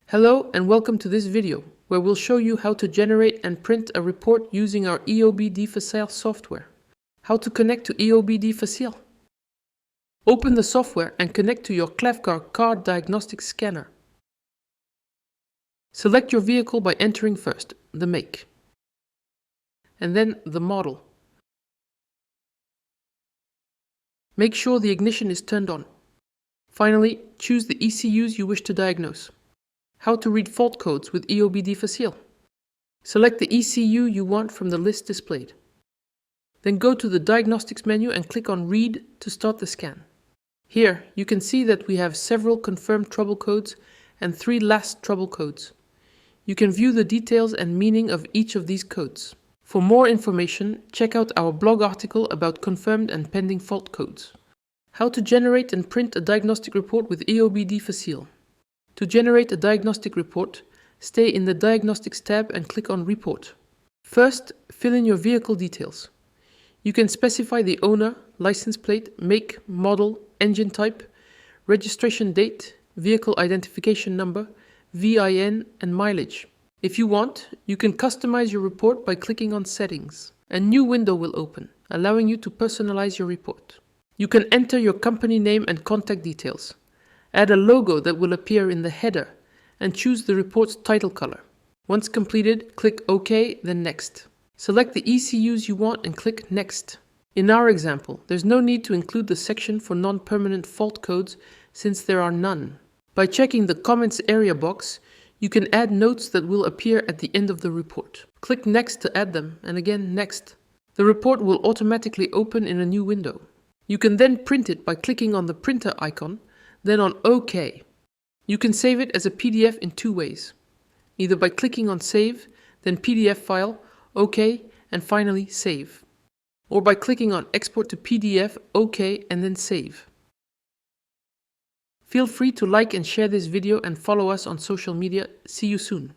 Hello and welcome to this video, where we'll show you how to generate and print a report using our EOBD Facile software. How to connect to EOBD Facile. Open the software and connect to your klavkarr car diagnostic scanner. Select your vehicle by entering first the make, and then the model. Make sure the ignition is turned on. Finally, choose the ECUs you wish to diagnose. How to read fault codes with EOBD Facile. Select the ECU you want from the list displayed. Then go to the Diagnostics menu and click on Read to start the scan. Here, you can see that we have several confirmed trouble codes and 3 last trouble codes. You can view the details and meaning of each of these codes. For more information, check out our blog article about confirmed and pending fault codes. How to generate and print a diagnostic report with EOBD Facile. To generate a diagnostic report, stay in the Diagnostics tab and click on Report. First, fill in your vehicle details. You can specify the owner, license plate, make, model, engine type, registration date, vehicle identification number, VIN, and mileage. If you want, you can customize your report by clicking on Settings. A new window will open, allowing you to personalize your report. You can enter your company name and contact details. Add a logo that will appear in the header and choose the report's title color. Once completed, click OK, then Next. Select the ECUs you want and click Next. In our example, there's no need to include the section for non-permanent fault codes since there are none. By checking the Comments area box, you can add notes that will appear at the end of the report. Click Next to add them, and again Next. The report will automatically open in a new window. You can then print it by clicking on the printer icon, then on OK. You can save it as a PDF in 2 ways. Either by clicking on Save, then PDF file, OK, and finally Save. Or by clicking on Export to PDF, OK, and then Save. Feel free to like and share this video and follow us on social media. See you soon.